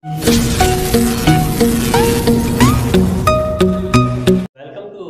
Welcome to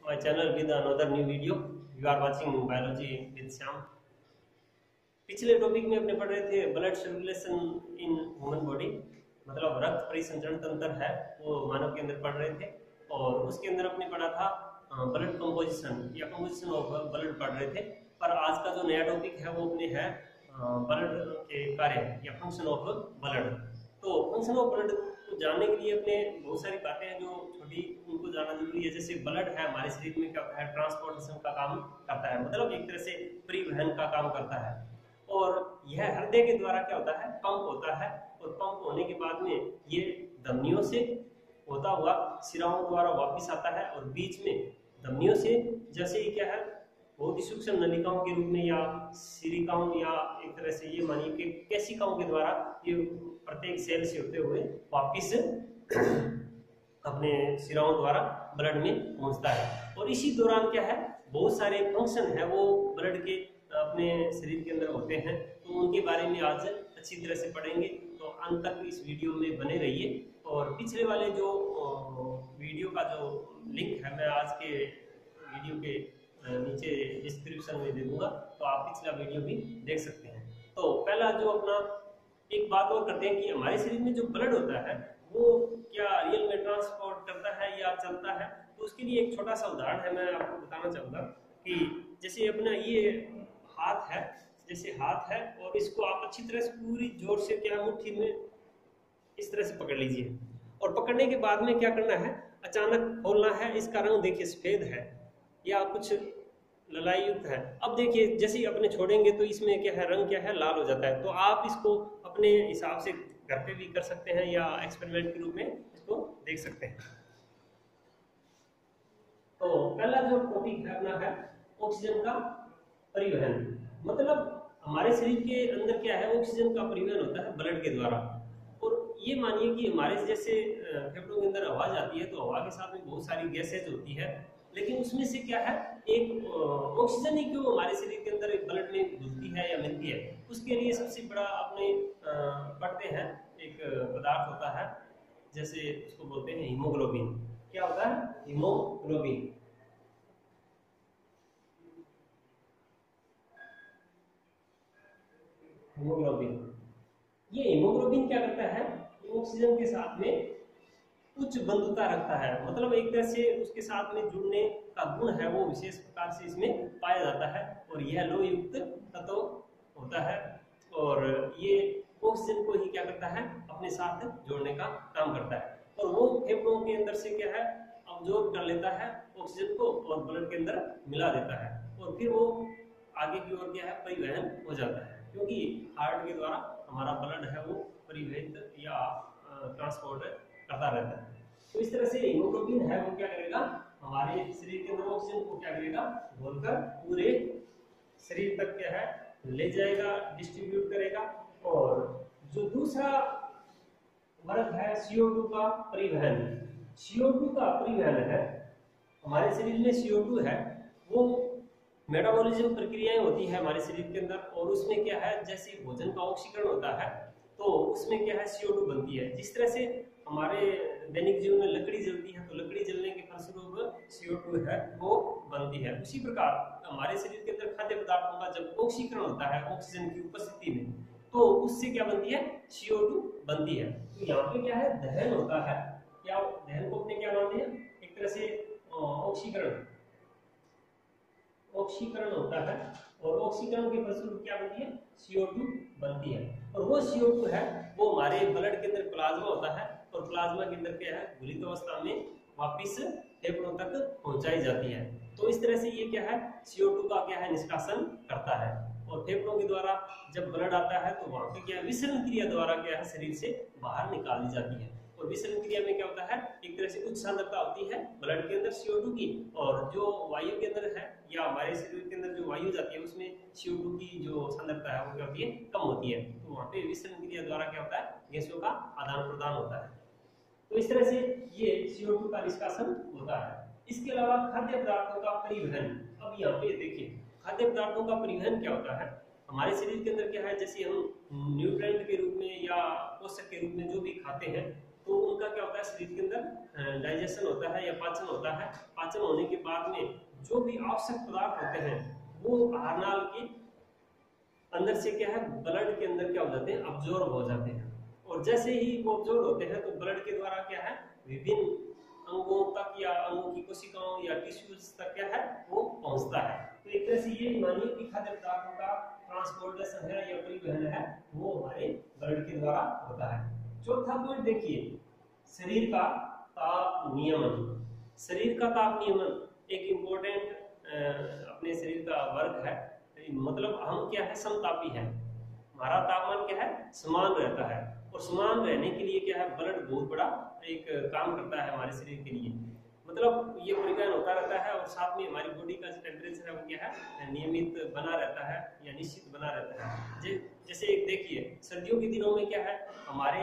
my channel with another new video. You are watching biology with Shyam. पिछले topic में अपने पढ़ रहे थे blood circulation in human body, मतलब रक्त परिसंचरण तंत्र है वो मानव के अंदर पढ़ रहे थे। और उसके अंदर अपने पढ़ा था ब्लड कंपोजिशन या कंपोजिशन ऑफ ब्लड पढ़ रहे थे। पर आज का जो नया टॉपिक है वो अपने है ब्लड के कार्य या फंक्शन ऑफ ब्लड। तो फंक्शन ऑफ ब्लड को जानने के लिए अपने बहुत सारी बातें हैं जो छोटी, उनको जानना जरूरी है। जैसे ब्लड है हमारे शरीर में क्या होता है, ट्रांसपोर्टेशन का काम करता है, मतलब एक तरह से परिवहन का काम करता है। और यह हृदय के द्वारा क्या होता है, पंप होता है। और पंप होने के बाद में ये धमनियों से होता हुआ सिराओं द्वारा वापस आता है। और बीच में धमनियों से जैसे ही क्या है बहुत ही सूक्ष्म नलिकाओं के रूप में या सिरिकाओं या एक तरह से ये मानिए कि केशिकाओं के द्वारा ये प्रत्येक सेल से होते हुए वापिस अपने सिराओं द्वारा ब्लड में पहुंचता है। और इसी दौरान क्या है बहुत सारे फंक्शन है वो ब्लड के अपने शरीर के अंदर होते हैं, तो उनके बारे में आज अच्छी तरह से पढ़ेंगे। तो अंत तक इस वीडियो में बने रहिए। और पिछले वाले जो वीडियो का जो लिंक है मैं आज के वीडियो के नीचे डिस्क्रिप्शन में दे दूंगा, तो आप पिछला वीडियो भी देख सकते हैं। तो पहला जो अपना एक बात और करते हैं कि हमारे शरीर में जो ब्लड होता है वो क्या रियल में ट्रांसपोर्ट करता है या चलता है। तो उसके लिए एक छोटा सा उदाहरण है, मैं आपको बताना चाहूँगा कि जैसे अपना ये हाथ है, जैसे हाथ है और इसको आप अच्छी तरह से पूरी जोर से क्या मुट्ठी में इस तरह से पकड़ लीजिए। और पकड़ने के बाद में क्या करना है, अचानक खोलना है। इसका रंग देखिए सफेद है या कुछ ललाई युक्त है। अब देखिए जैसे ही अपने छोड़ेंगे तो इसमें क्या है, रंग क्या है, लाल हो जाता है। तो आप इसको अपने हिसाब से घर पे भी कर सकते हैं या एक्सपेरिमेंट के रूप में इसको देख सकते हैं। तो पहला जो टॉपिक है अपना है ऑक्सीजन का परिवहन। मतलब हमारे शरीर के अंदर क्या है, ऑक्सीजन का परिवहन होता है ब्लड के द्वारा। और ये मानिए कि हमारे जैसे फेफड़ों के अंदर हवा जाती है तो हवा के साथ में बहुत सारी गैसेज होती है, लेकिन उसमें से क्या है एक ऑक्सीजन ही क्यों हमारे शरीर के अंदर ब्लड में घुलती है या मिलती है। उसके लिए सबसे बड़ा अपने पढ़ते हैं एक पदार्थ होता है, जैसे उसको बोलते हैं हीमोग्लोबिन। क्या होता है, हीमोग्लोबिन। हीमोग्लोबिन, ये हीमोग्लोबिन क्या करता है, ऑक्सीजन के साथ में उच्च बंधुता रखता है। मतलब एक तरह से उसके साथ में जुड़ने का गुण है वो विशेष प्रकार से इसमें पाया जाता है। और यह लोह युक्त तत्व होता है और ये ऑक्सीजन को ही क्या करता है, अपने साथ जोड़ने का काम करता है। और वो फेफड़ों के अंदर से क्या है, अब्जॉर्ब कर लेता है ऑक्सीजन को और ब्लड के अंदर मिला देता है। और फिर वो आगे की ओर क्या है, परिवहन हो जाता है, क्योंकि हार्ट के द्वारा हमारा ब्लड है वो परिवहित या ट्रांसपोर्ट करता रहता है। तो इस तरह से हीमोग्लोबिन है वो क्या करेगा, हमारे शरीर के अंदर ऑक्सीजन को क्या करेगा, घोलकर पूरे शरीर तक क्या है ले जाएगा, डिस्ट्रीब्यूट करेगा। और जो दूसरा वर्ग है CO2 का परिवहन। CO2 का परिवहन है, हमारे शरीर में CO2 है वो मेटाबॉलिज्म प्रक्रियाएं होती है हमारे शरीर के अंदर। और उसमें क्या है, जैसे भोजन का ऑक्सीकरण होता है तो उसमें क्या है CO2 बनती है। जिस तरह से हमारे दैनिक जीवन में लकड़ी जलती है तो लकड़ी जलने के फलस्वरूप CO2 है वो बनती है। उसी प्रकार हमारे शरीर के अंदर खाद्य पदार्थों का जब ऑक्सीकरण होता है ऑक्सीजन की उपस्थिति में तो उससे क्या बनती है, CO2 बनती है। तो यहाँ पे क्या है, दहन होता है। क्या दहन को अपने क्या मानते हैं, एक तरह से ऑक्सीकरण होता है। और ऑक्सीकरण के फलस्वरूप क्या बनती है, CO2 बनती है। और वो CO2 है वो हमारे ब्लड के अंदर प्लाज्मा होता है और प्लाज्मा के अंदर क्या है, घुलित अवस्था में वापिस फेफड़ों तक पहुंचाई जाती है। तो इस तरह से ये क्या है, CO2 का क्या है, निष्कासन करता है। और फेफड़ों के द्वारा जब ब्लड आता है तो वहां पे क्या है, विसरण क्रिया द्वारा क्या है शरीर से बाहर निकाली जाती है। और विसरण क्रिया में क्या होता है, एक तरह से उच्च सांद्रता होती है ब्लड के अंदर CO2 की, और जो वायु के अंदर है या हमारे शरीर के अंदर जो वायु जाती है उसमें CO2 की जो सांद्रता है वो क्या होती है, कम होती है। तो वहाँ पे विसरण क्रिया द्वारा क्या होता है, गैसों का आदान प्रदान होता है। तो इस तरह से ये CO2 का निष्कासन होता है। इसके अलावा खाद्य पदार्थों का परिवहन। अब यहाँ पे देखिए खाद्य पदार्थों का परिवहन क्या होता है, हमारे शरीर के अंदर क्या है, जैसे हम न्यूट्रेंट के रूप में या पोषक के रूप में जो भी खाते हैं, तो उनका क्या होता है, शरीर के अंदर डाइजेशन होता है या पाचन होता है। पाचन होने के बाद में जो भी आवश्यक पदार्थ होते हैं वो आहार नाल के अंदर से क्या है, ब्लड के अंदर क्या हो जाते हैं, अब्जॉर्ब हो जाते हैं। और जैसे ही वो अब्जॉर्ब होते हैं तो ब्लड के द्वारा क्या है, विभिन्न अंगों तक या अंगों की कोशिकाओं या टिश्यूज तक क्या है, वो पहुंचता है। तो एक तरह से ये मानिए कि खाद्य पदार्थों का ट्रांसपोर्टेशन है या परिवहन है वो हमारे ब्लड के द्वारा होता है। चौथा पॉइंट देखिए, शरीर का ताप नियमन। शरीर का ताप नियमन एक इम्पोर्टेंट अपने शरीर का वर्क है। मतलब हम क्या है, समतापी है, हमारा तापमान क्या है, समान रहता है। और समान रहने के लिए क्या है, ब्लड बहुत बड़ा एक काम करता है हमारे शरीर के लिए। मतलब ये परिवहन होता रहता है और साथ में हमारी बॉडी का जो टेम्परेचर है वो क्या है, नियमित बना रहता है या निश्चित बना रहता है। जैसे एक देखिए, सर्दियों के दिनों में क्या है, हमारे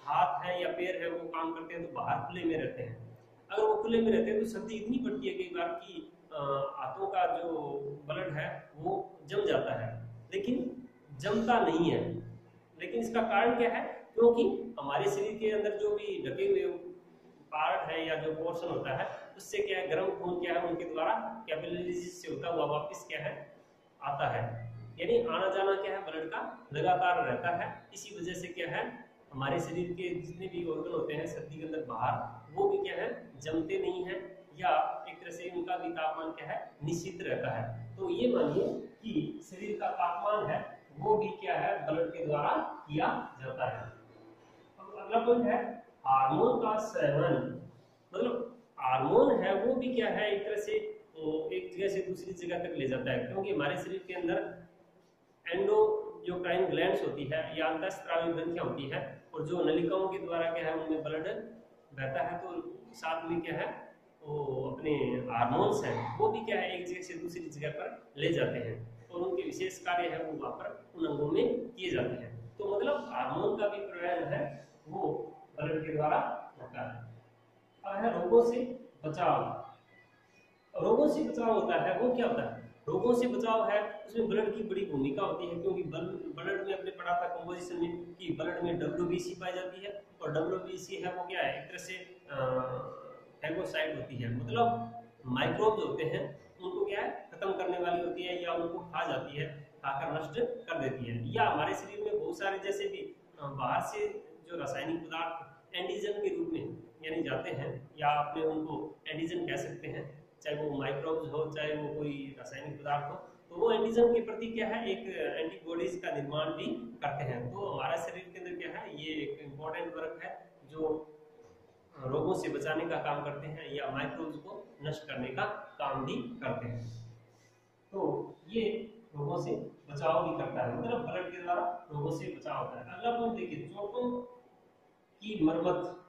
हाथ है या पैर है वो काम करते हैं तो बाहर खुले में रहते हैं। अगर वो खुले में रहते हैं तो सर्दी इतनी पड़ती है कई बार कि हाथों का जो ब्लड है वो जम जाता है, लेकिन जमता नहीं है। लेकिन इसका कारण क्या है, क्योंकि हमारे शरीर के अंदर जो भी ढके हुए पार्ट है या जो पोर्शन होता है उससे क्या है, गर्म खून क्या है उनके द्वारा कैपिलरीज से होता हुआ वापस क्या है, आता है। यानी आना जाना क्या है, ब्लड का लगातार रहता है। इसी वजह से क्या है, हमारे शरीर के जितने भी ऑर्गन होते हैं सर्दी के अंदर बाहर, वो भी क्या है, जमते नहीं है या एक तरह से उनका भी तापमान क्या है, निश्चित रहता है। तो ये मानिए कि शरीर का तापमान है वो भी क्या है, ब्लड के द्वारा किया जाता है। अब अगला पॉइंट है हार्मोन का सेवन। मतलब हार्मोन है वो भी क्या है, एक तरह से एक जगह से दूसरी जगह तक ले जाता है। क्योंकि हमारे शरीर के अंदर एंडोक्राइन ग्लैंड्स होती है या अंतःस्रावी ग्रंथियां होती है, और जो नलिकाओं के द्वारा क्या है उनमें ब्लड बहता है। तो साथ में क्या है, वो अपने हार्मोन्स हैं वो भी क्या है, एक जगह से दूसरी जगह पर ले जाते हैं और उनके विशेष कार्य है वो वहाँ पर उन अंगों में किए जाते हैं। तो मतलब हार्मोन का भी परिवहन है वो ब्लड के द्वारा होता है। अब है रोगों से बचाव। रोगों से बचाव होता है वो क्या होता है, रोगों से बचाव है उसमें ब्लड की बड़ी भूमिका होती है। क्योंकि ब्लड में अपने पढ़ा था कंपोजिशन में कि ब्लड में WBC पाई जाती है, और WBC है वो क्या है, एक तरह से फैगोसाइड होती है। मतलब माइक्रोब्स होते हैं उनको क्या है, खत्म करने वाली होती है या उनको खा जाती है, खाकर नष्ट कर देती है। या हमारे शरीर में बहुत सारे जैसे भी बाहर से जो रासायनिक पदार्थ एंटीजन के रूप में यानी जाते हैं, या अपने उनको एंटीजन कह सकते हैं, चाहे वो माइक्रोब्स हो चाहे वो कोई रासायनिक पदार्थ हो, तो वो एंटीजन के प्रति क्या है, एक एंटीबॉडीज का निर्माण भी करते हैं। तो हमारा शरीर के अंदर क्या है, ये एक इम्पोर्टेंट वर्क है जो रोगों से बचाने का काम करते हैं या माइक्रोब्स को नष्ट करने का काम भी करते हैं। तो ये रोगों से बचाव भी करता है, मतलब ब्लड के द्वारा रोगों से बचाव होता है। अगला पॉइंट देखिए, चोटों की मरम्मत।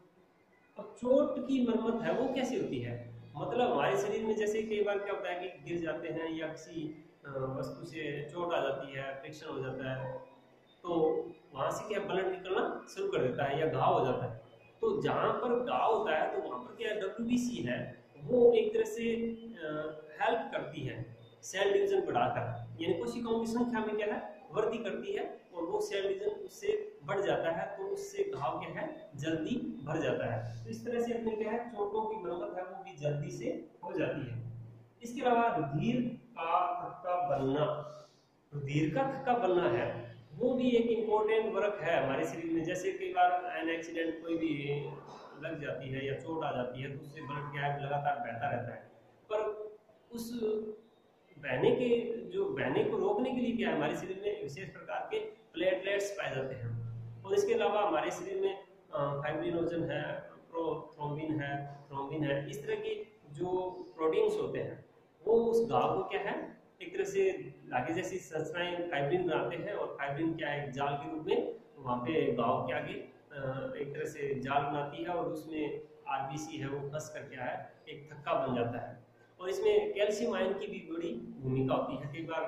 अब चोट की मरम्मत है वो कैसे होती है, मतलब हमारे शरीर में जैसे कई बार क्या होता है कि गिर जाते हैं या किसी वस्तु से चोट आ जाती है, फ्रिक्शन हो जाता है, तो वहां से क्या ब्लड निकलना शुरू कर देता है या घाव हो जाता है। तो जहां पर घाव होता है तो वहां पर क्या WBC है वो एक तरह से हेल्प करती है सेल डिवीजन बढ़ाकर, यानी कोशिकाओं की संख्या में क्या है, वृद्धि करती है, और वो सेल डिवीजन उससे बढ़ जाता है तो उससे घाव क्या है, जल्दी भर जाता है। तो इस तरह से अपने क्या है, चोटों की मरम्मत है वो भी जल्दी से हो जाती है। इसके अलावा रुधिर का थक्का बनना। रुधिर का थक्का बनना है वो भी एक इम्पोर्टेंट वर्क है हमारे शरीर में। जैसे कई बार एन एक्सीडेंट कोई भी लग जाती है या चोट आ जाती है तो उससे ब्लड क्या है, लगातार बहता रहता है, पर उस बहने को रोकने के लिए क्या है, हमारे शरीर में विशेष प्रकार के प्लेटलेट्स पाए जाते हैं। और इसके अलावा हमारे शरीर में फाइब्रिनोजन है, थ्रोम्बिन है, इस तरह के जो प्रोटीन्स होते हैं वो उस घाव को क्या है, एक तरह से लागे जैसी संरचनाएं फाइब्रिन बनाते हैं, और फाइब्रिन क्या है, जाल के रूप में वहाँ पे घाव के आगे एक तरह से जाल बनाती है, और उसमें RBC है वो फंस कर क्या है, एक थक्का बन जाता है। और इसमें कैल्शियम आयन की भी बड़ी भूमिका होती है। कई बार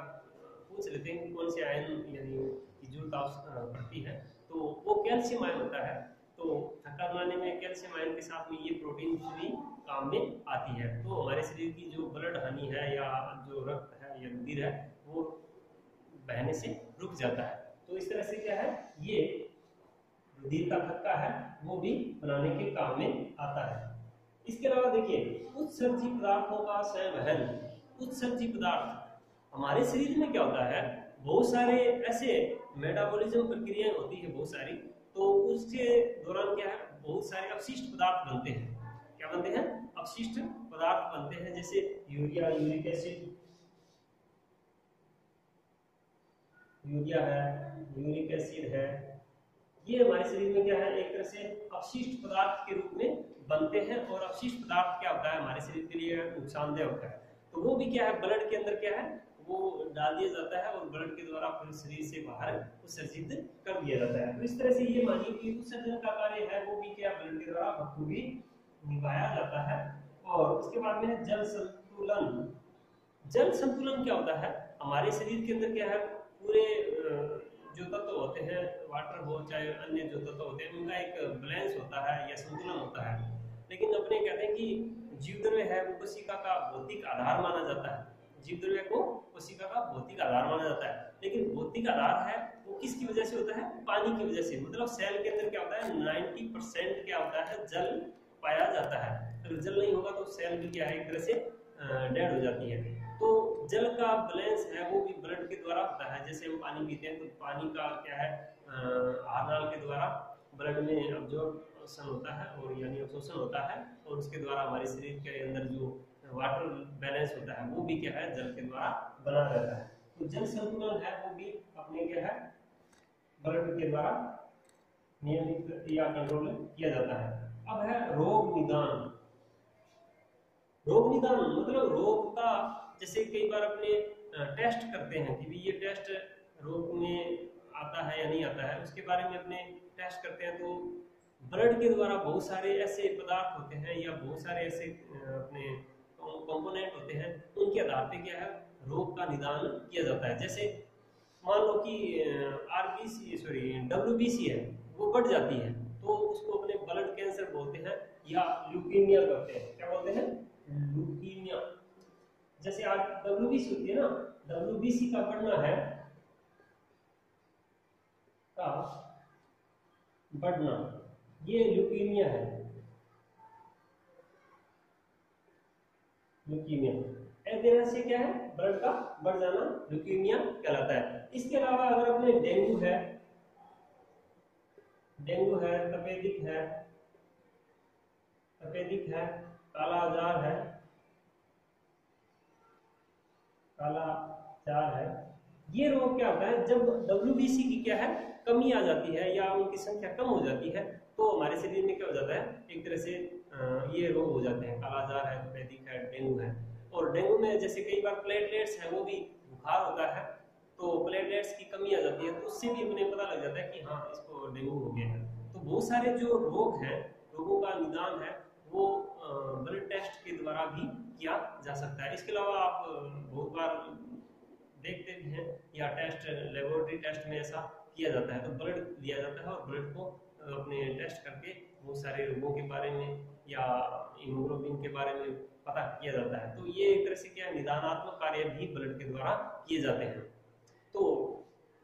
पूछ लेते हैं कि कौन से आयन यानी की जरूरत पड़ती है, तो वो कैल्शियम आयन होता है। तो थक्का बनाने में कैल्शियम आयन के साथ में ये प्रोटीन भी काम में आती है। तो हमारे शरीर की जो ब्लड हानि है या जो रक्त है या रुधिर है वो बहने से रुक जाता है। तो इस तरह से क्या है, ये रुधिर का थक्का है वो भी बनाने के काम में आता है। इसके अलावा देखिए उत्सर्जी पदार्थों का संवहन। उत्सर्जी पदार्थ हमारे शरीर में क्या होता है, बहुत सारे ऐसे मेटाबॉलिज्म प्रक्रियाएं होती है बहुत सारी, तो उसके दौरान क्या है बहुत सारे अपशिष्ट पदार्थ बनते हैं। क्या बनते हैं, अपशिष्ट पदार्थ बनते हैं, जैसे यूरिया, यूरिक एसिड, यूरिया है, यूरिक एसिड है, ये हमारे शरीर में क्या है एक तरह से अपशिष्ट पदार्थ के रूप में बनते हैं। और अपशिष्ट पदार्थ क्या होता है हमारे शरीर के लिए नुकसानदेह होता है, तो वो भी क्या है ब्लड के अंदर क्या है वो डाल दिया जाता है और ब्लड के द्वारा फिर शरीर से बाहर उत्सर्जित कर दिया जाता है। तो इस तरह से ये मानिए कि उत्सर्जन का कार्य है वो भी क्या ब्लड के द्वारा बखूबी निभाया जाता है। और उसके बाद में जल संतुलन। जल संतुलन क्या होता है, हमारे शरीर के अंदर क्या है पूरे जो तत्व होते हैं, वाटर हो चाहे अन्य जो तत्व होते हैं, उनका एक बैलेंस होता है या संतुलन होता है। लेकिन अपने कहते हैं कि जीवद्रव्य है वो कोशिका का भौतिक आधार माना जाता है, जीवद्रव्य को कोशिका का भौतिक आधार माना जाता है। लेकिन भौतिक आधार है वो किसकी वजह से होता है, पानी की वजह से। मतलब सेल के अंदर क्या होता है 90% क्या होता है जल पाया जाता है। अगर जल नहीं होगा तो सेल भी क्या है एक तरह से डेड हो जाती है। तो जल का बैलेंस है वो भी ब्लड के द्वारा होता है। जैसे हम पानी पीते हैं तो पानी का क्या है आहार के द्वारा ब्लड में अब्जॉर्प्शन होता है और यानी अवशोषण होता है, और उसके द्वारा हमारे शरीर के अंदर जो वाटर बैलेंस होता है वो भी क्या है जल के द्वारा बना रहता है। तो जल संतुलन है वो भी अपने क्या है ब्लड के द्वारा नियमित या कंट्रोल किया जाता है। अब है रोग निदान। रोग निदान मतलब रोग का, जैसे कई बार अपने टेस्ट करते हैं कि ये टेस्ट रोग में आता है या नहीं आता है, उसके बारे में अपने टेस्ट करते हैं। तो ब्लड के द्वारा बहुत सारे ऐसे पदार्थ होते हैं या बहुत सारे ऐसे अपने कंपोनेंट होते हैं, उनके आधार पे क्या है रोग का निदान किया जाता है। जैसे मान लो कि WBC है वो बढ़ जाती है तो उसको अपने ब्लड कैंसर बोलते हैं या ल्यूकीमिया कहते हैं। क्या बोलते हैं, ल्यूकीमिया। जैसे आज WBC होती है ना, WBC का बढ़ना है, का बढ़ना, ये ल्यूकीमिया है, ल्यूकीमिया। तरह से क्या है ब्लड का बढ़ जाना ल्यूकीमिया कहलाता है। इसके अलावा अगर अपने डेंगू है, तपेदिक है, काला जार है, ये रोग क्या होता है जब WBC की क्या है कमी आ जाती है या उनकी संख्या कम हो जाती है, तो हमारे शरीर में क्या हो जाता है एक तरह से ये रोग हो जाते हैं। काला जार है, तपेदिक है, डेंगू है। और डेंगू में जैसे कई बार प्लेटलेट्स है वो भी बुखार होता है, तो प्लेटलेट्स की कमी आ जाती है, तो उससे भी हमें पता लग जाता है कि हाँ इसको डेंगू हो गया है। तो बहुत सारे जो रोग हैं, रोगों का निदान है वो ब्लड टेस्ट के द्वारा भी किया जा सकता है। इसके अलावा आप बहुत बार देखते भी हैं या टेस्ट लेबोरेटरी टेस्ट में ऐसा किया जाता है, तो ब्लड लिया जाता है और ब्लड को अपने टेस्ट करके बहुत सारे रोगों के बारे में या हीमोग्लोबिन के बारे में पता किया जाता है। तो ये एक तरह से क्या निदानात्मक कार्य भी ब्लड के द्वारा किए जाते हैं। तो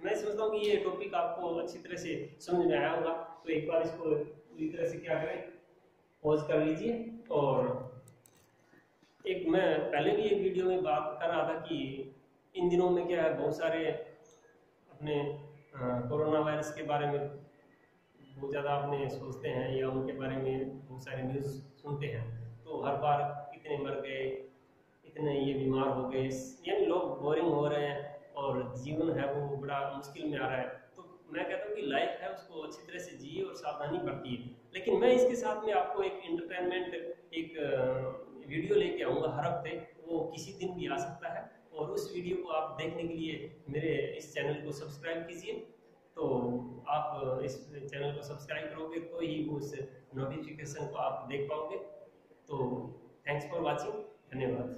मैं समझता हूँ कि ये टॉपिक आपको अच्छी तरह से समझ में आया होगा। तो एक बार इसको पूरी तरह से क्या करें पॉज कर लीजिए। और एक मैं पहले भी एक वीडियो में बात कर रहा था कि इन दिनों में क्या है बहुत सारे अपने कोरोना वायरस के बारे में बहुत ज़्यादा अपने सोचते हैं या उनके बारे में बहुत सारे न्यूज़ सुनते हैं, तो हर बार इतने मर गए, इतने ये बीमार हो गए, यानी लोग बोरिंग हो रहे हैं और जीवन है वो बड़ा मुश्किल में आ रहा है। तो मैं कहता हूँ कि लाइफ है उसको अच्छी तरह से जिए और सावधानी बरतिए। लेकिन मैं इसके साथ में आपको एक एंटरटेनमेंट एक वीडियो लेके आऊँगा हर हफ्ते, वो किसी दिन भी आ सकता है, और उस वीडियो को आप देखने के लिए मेरे इस चैनल को सब्सक्राइब कीजिए। तो आप इस चैनल को सब्सक्राइब करोगे तो ही उस नोटिफिकेशन को आप देख पाओगे। तो थैंक्स फॉर वॉचिंग, धन्यवाद।